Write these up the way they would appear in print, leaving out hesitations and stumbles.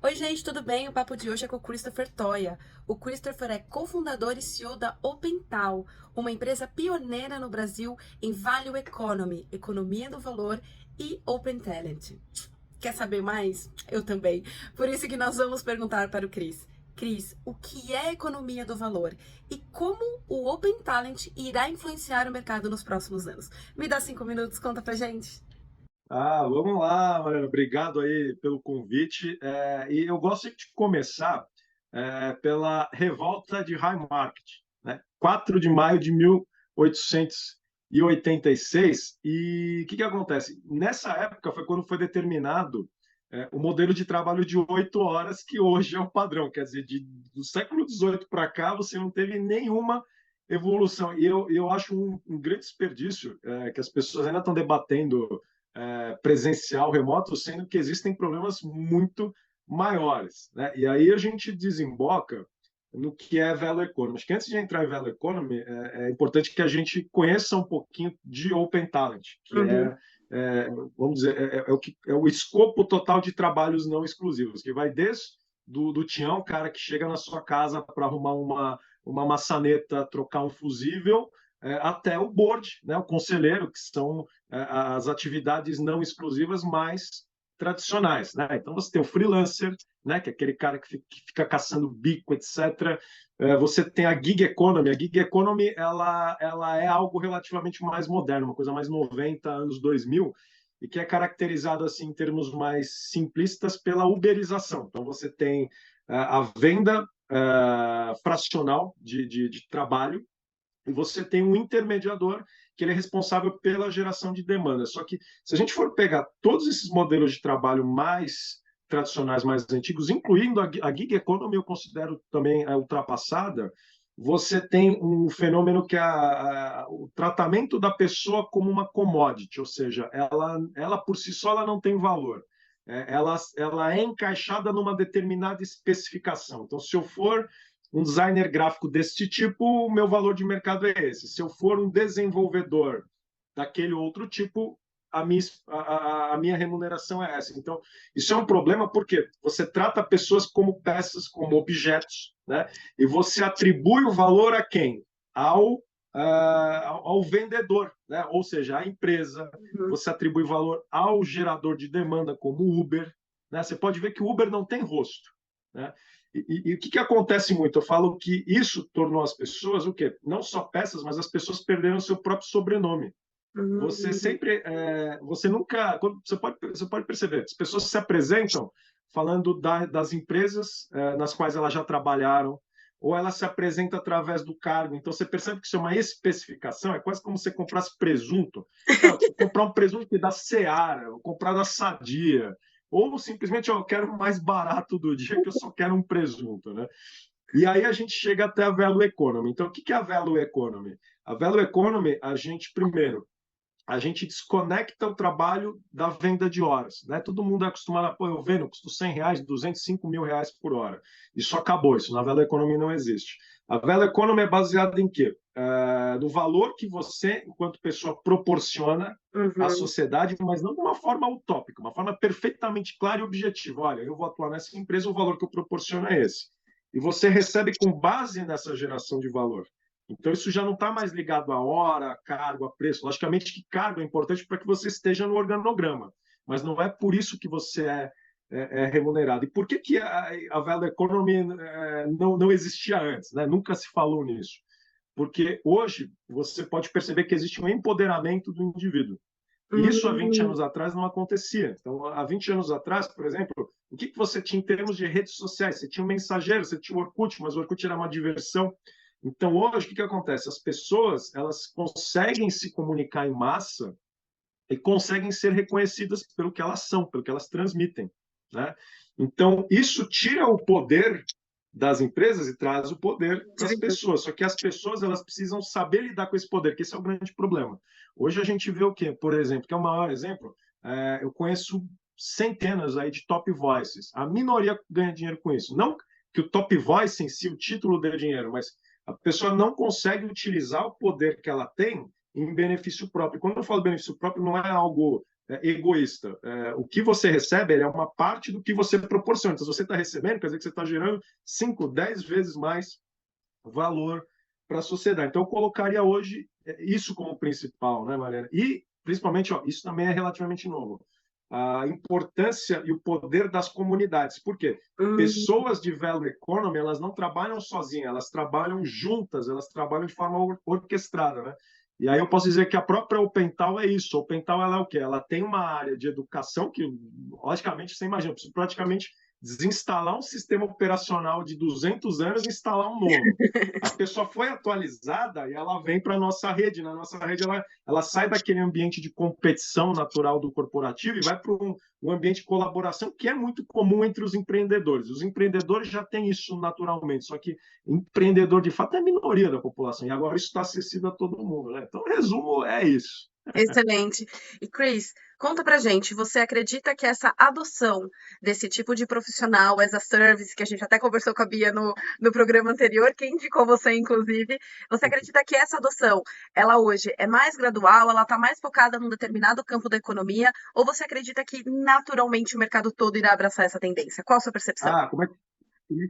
Oi, gente, tudo bem? O papo de hoje é com o Christopher Toya. O Christopher é cofundador e CEO da OpenTal, uma empresa pioneira no Brasil em Value Economy, economia do valor e Open Talent. Quer saber mais? Eu também. Por isso que nós vamos perguntar para o Chris. Cris, o que é economia do valor e como o Open Talent irá influenciar o mercado nos próximos anos? Me dá 5 minutos, conta pra gente. Vamos lá, Mariana. Obrigado aí pelo convite. E eu gosto de começar pela revolta de Haymarket, né? 4 de maio de 1886. E o que acontece? Nessa época foi quando foi determinado o modelo de trabalho de 8 horas, que hoje é o padrão. Quer dizer, do século XVIII para cá, você não teve nenhuma evolução. E eu acho um grande desperdício que as pessoas ainda estão debatendo presencial, remoto, sendo que existem problemas muito maiores, né? E aí a gente desemboca no que é Value Economy. Acho que antes de entrar em Value Economy, é importante que a gente conheça um pouquinho de Open Talent, que Uhum. vamos dizer, é o escopo total de trabalhos não exclusivos, que vai desde do Tião, o cara que chega na sua casa para arrumar uma maçaneta, trocar um fusível, até o board, né, o conselheiro, que são as atividades não exclusivas mais tradicionais, né? Então você tem o freelancer, né, que é aquele cara que fica caçando bico, etc. Você tem a gig economy. A gig economy ela é algo relativamente mais moderno, uma coisa mais 90 anos 2000, e que é caracterizado assim em termos mais simplistas pela uberização. Então você tem a venda fracional de trabalho, e você tem um intermediador que ele é responsável pela geração de demanda. Só que se a gente for pegar todos esses modelos de trabalho mais tradicionais, mais antigos, incluindo a gig economy, eu considero também ultrapassada. Você tem um fenômeno que é o tratamento da pessoa como uma commodity, ou seja, ela por si só ela não tem valor. Ela é encaixada numa determinada especificação. Então, se eu for um designer gráfico desse tipo, o meu valor de mercado é esse. Se eu for um desenvolvedor daquele outro tipo, a minha remuneração é essa. Então, isso é um problema porque você trata pessoas como peças, como objetos, né? E você atribui o valor a quem? Ao vendedor, né? Ou seja, à empresa. Uhum. Você atribui valor ao gerador de demanda, como o Uber, né? Você pode ver que o Uber não tem rosto, né? E o que acontece muito? Eu falo que isso tornou as pessoas o quê? Não só peças, mas as pessoas perderam seu próprio sobrenome. Você Uhum. sempre, você nunca, você pode perceber, as pessoas se apresentam falando das empresas nas quais elas já trabalharam, ou ela se apresenta através do cargo. Então você percebe que isso é uma especificação, é quase como se você comprasse presunto. Não, eu vou comprar um presunto da Seara, vou comprar da Sadia, ou simplesmente eu quero o mais barato do dia, que eu só quero um presunto, né? E aí a gente chega até a value economy. Então, o que é a value economy? A value economy, a gente, primeiro, a gente desconecta o trabalho da venda de horas, né? Todo mundo é acostumado a, pô, eu vendo, custo R$ 100, 200, R$ 5.000 por hora. Isso acabou, isso na value economy não existe. A value economy é baseada em quê? No valor que você, enquanto pessoa, proporciona à Uhum. sociedade, mas não de uma forma utópica, uma forma perfeitamente clara e objetiva. Olha, eu vou atuar nessa empresa, o valor que eu proporciono é esse. E você recebe com base nessa geração de valor. Então, isso já não está mais ligado a hora, a cargo, a preço. Logicamente que cargo é importante para que você esteja no organograma, mas não é por isso que você é remunerado. E por que a value economy não existia antes, né? Nunca se falou nisso. Porque hoje você pode perceber que existe um empoderamento do indivíduo. Isso há 20 Uhum. anos atrás não acontecia. Então, há 20 anos atrás, por exemplo, o que você tinha em termos de redes sociais? Você tinha um mensageiro, você tinha o Orkut, mas o Orkut era uma diversão. Então, hoje, o que acontece? As pessoas elas conseguem se comunicar em massa e conseguem ser reconhecidas pelo que elas são, pelo que elas transmitem, né? Então, isso tira o poder das empresas e traz o poder para as pessoas. Só que as pessoas elas precisam saber lidar com esse poder, que esse é o grande problema. Hoje a gente vê o quê? Por exemplo, que é o maior exemplo, eu conheço centenas aí de top voices. A minoria ganha dinheiro com isso. Não que o top voice em si, o título dê dinheiro, mas a pessoa não consegue utilizar o poder que ela tem em benefício próprio. Quando eu falo benefício próprio, não é algo egoísta. O que você recebe é uma parte do que você proporciona. Então, se você está recebendo, quer dizer que você está gerando 5, 10 vezes mais valor para a sociedade. Então, eu colocaria hoje isso como principal, né, Mariana? E, principalmente, isso também é relativamente novo. A importância e o poder das comunidades. Por quê? Pessoas de value economy, elas não trabalham sozinhas, elas trabalham juntas, elas trabalham de forma orquestrada, né? E aí eu posso dizer que a própria OpenTal é isso. A OpenTal, ela é o quê? Ela tem uma área de educação que, logicamente, você imagina, precisa praticamente desinstalar um sistema operacional de 200 anos e instalar um novo. A pessoa foi atualizada e ela vem para a nossa rede. Na nossa rede, ela sai daquele ambiente de competição natural do corporativo e vai para um ambiente de colaboração que é muito comum entre os empreendedores. Os empreendedores já têm isso naturalmente, só que empreendedor, de fato, é a minoria da população. E agora isso está acessível a todo mundo, né? Então, resumo, é isso. Excelente. E Chris, conta pra gente, você acredita que essa adoção desse tipo de profissional as a service, que a gente até conversou com a Bia no programa anterior, que indicou você, inclusive, você acredita que essa adoção, ela hoje é mais gradual, ela está mais focada num determinado campo da economia, ou você acredita que naturalmente o mercado todo irá abraçar essa tendência? Qual a sua percepção? Como é que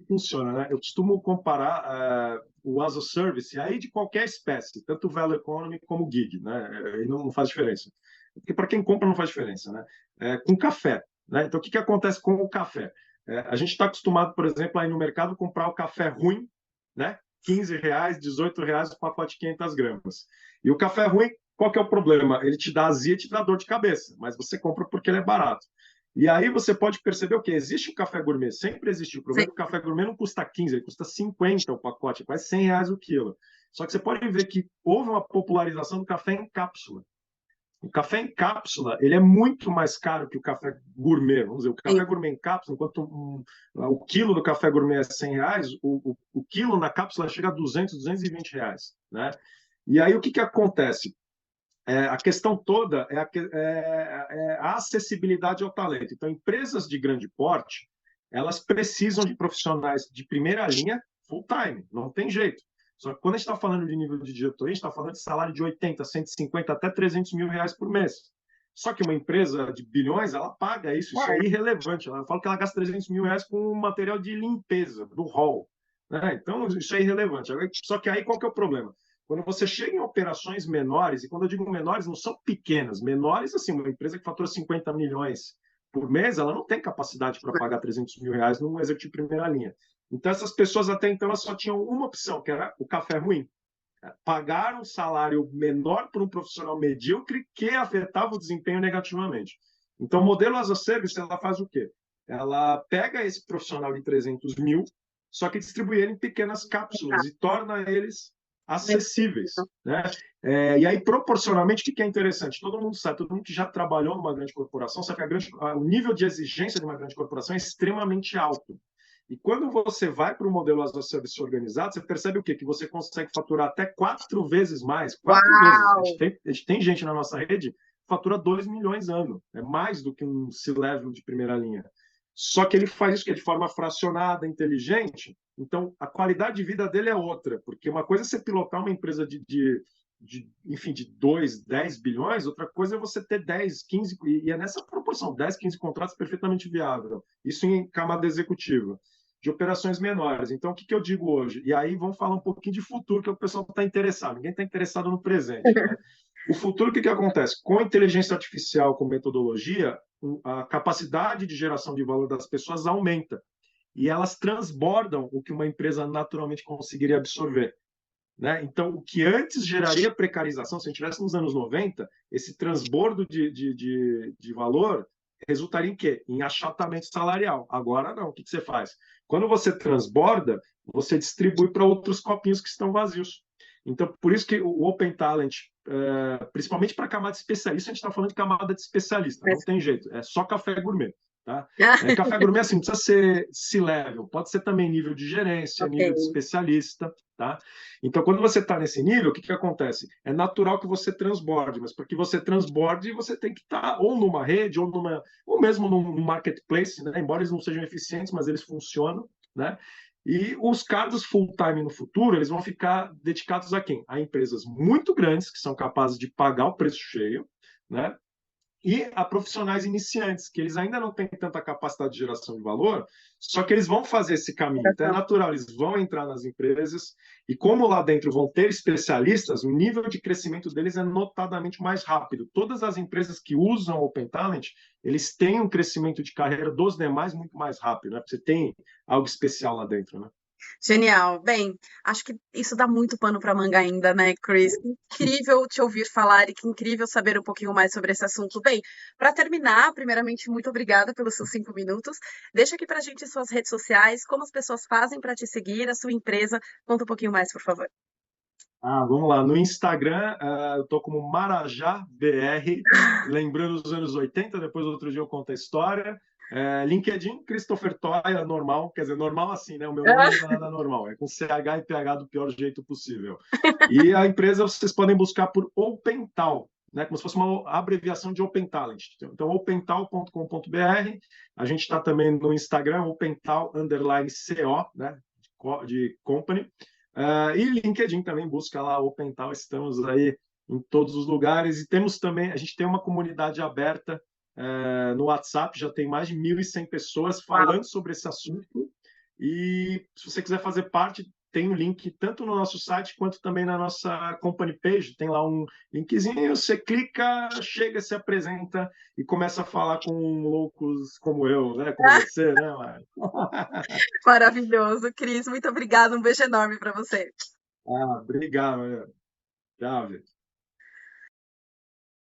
funciona, né? Eu costumo comparar o as a service aí de qualquer espécie, tanto value economy como gig, né? E não faz diferença. Porque para quem compra não faz diferença, né? Com café, né? Então o que acontece com o café? A gente está acostumado, por exemplo, aí no mercado comprar o café ruim, né? R$ 15, R$ 18 o pacote de 500 gramas. E o café ruim, qual que é o problema? Ele te dá azia e te dá dor de cabeça, mas você compra porque ele é barato. E aí você pode perceber o quê? Existe o café gourmet, sempre existiu. O problema é que o café gourmet não custa 15, ele custa 50 o pacote, quase R$ 100 o quilo. Só que você pode ver que houve uma popularização do café em cápsula. O café em cápsula ele é muito mais caro que o café gourmet. Vamos dizer, o café gourmet em cápsula, enquanto o quilo do café gourmet é R$ 100, o quilo na cápsula chega a 200, R$ 220. Né? E aí o que acontece? A questão toda é a acessibilidade ao talento. Então, empresas de grande porte, elas precisam de profissionais de primeira linha, full time, não tem jeito. Só que quando a gente está falando de nível de diretoria, a gente está falando de salário de 80, 150, até R$ 300 mil por mês. Só que uma empresa de bilhões, ela paga isso é irrelevante. Ela fala que ela gasta R$ 300 mil com material de limpeza, do hall. Né? Então, isso é irrelevante. Só que aí qual que é o problema? Quando você chega em operações menores, e quando eu digo menores, não são pequenas, menores, assim, uma empresa que fatura 50 milhões por mês, ela não tem capacidade para pagar R$ 300 mil num executivo de primeira linha. Então, essas pessoas até então elas só tinham uma opção, que era o café ruim. Pagar um salário menor para um profissional medíocre que afetava o desempenho negativamente. Então, o modelo as a service, ela faz o quê? Ela pega esse profissional de 300 mil, só que distribui ele em pequenas cápsulas e torna eles acessíveis. Né? E aí, proporcionalmente, o que é interessante? Todo mundo sabe, todo mundo que já trabalhou numa grande corporação sabe que o nível de exigência de uma grande corporação é extremamente alto. E quando você vai para o modelo as a service organizado, você percebe o quê? Que você consegue faturar até 4 vezes mais. 4 vezes. A gente tem gente na nossa rede que fatura 2 milhões ano. É mais do que um C-level de primeira linha. Só que ele faz isso de forma fracionada, inteligente. Então, a qualidade de vida dele é outra. Porque uma coisa é você pilotar uma empresa enfim, de 2, 10 bilhões, outra coisa é você ter 10, 15, e é nessa proporção, 10, 15 contratos perfeitamente viável. Isso em camada executiva, de operações menores. Então, o que eu digo hoje? E aí vamos falar um pouquinho de futuro, que o pessoal está interessado. Ninguém está interessado no presente. Né? O futuro, o que acontece? Com a inteligência artificial, com metodologia, a capacidade de geração de valor das pessoas aumenta. E elas transbordam o que uma empresa naturalmente conseguiria absorver. Né? Então, o que antes geraria precarização, se a gente estivesse nos anos 90, esse transbordo de valor resultaria em quê? Em achatamento salarial. Agora não. O que você faz? Quando você transborda, você distribui para outros copinhos que estão vazios. Então, por isso que o Open Talent, principalmente para camada especialista, a gente está falando de camada de especialista, não tem jeito, é só café gourmet. Tá? Café gourmet, assim, não precisa ser C-level, pode ser também nível de gerência, nível de especialista. Tá? Então, quando você está nesse nível, o que acontece? É natural que você transborde, mas para que você transborde, você tem que estar ou numa rede, ou mesmo num marketplace, né? Embora eles não sejam eficientes, mas eles funcionam. Né? E os cargos full-time no futuro, eles vão ficar dedicados a quem? A empresas muito grandes, que são capazes de pagar o preço cheio, né? e a profissionais iniciantes, que eles ainda não têm tanta capacidade de geração de valor, só que eles vão fazer esse caminho. Então é natural, eles vão entrar nas empresas, e como lá dentro vão ter especialistas, o nível de crescimento deles é notadamente mais rápido. Todas as empresas que usam Open Talent, eles têm um crescimento de carreira dos demais muito mais rápido, né? Porque você tem algo especial lá dentro, né? Genial. Bem, acho que isso dá muito pano para manga ainda, né, Chris? Que incrível te ouvir falar e que incrível saber um pouquinho mais sobre esse assunto. Bem, para terminar, primeiramente, muito obrigada pelos seus 5 minutos. Deixa aqui para a gente suas redes sociais, como as pessoas fazem para te seguir, a sua empresa. Conta um pouquinho mais, por favor. Vamos lá. No Instagram, eu estou como MarajáBR, lembrando os anos 80, depois outro dia eu conto a história. LinkedIn, Christopher Toia, normal, quer dizer, normal assim, né? O meu nome não é nada normal, é com CH e PH do pior jeito possível. E a empresa vocês podem buscar por OpenTal, né? Como se fosse uma abreviação de Open Talent. Então, opental.com.br. A gente está também no Instagram, opental_co, né? De company. E LinkedIn também, busca lá OpenTal, estamos aí em todos os lugares. E temos também, a gente tem uma comunidade aberta no WhatsApp, já tem mais de 1.100 pessoas falando sobre esse assunto. E se você quiser fazer parte, tem um link tanto no nosso site quanto também na nossa company page. Tem lá um linkzinho, você clica, chega, se apresenta e começa a falar com loucos como eu, né? Como você, né, Mari? Maravilhoso, Cris. Muito obrigada. Um beijo enorme para você. Obrigado. Tchau, gente.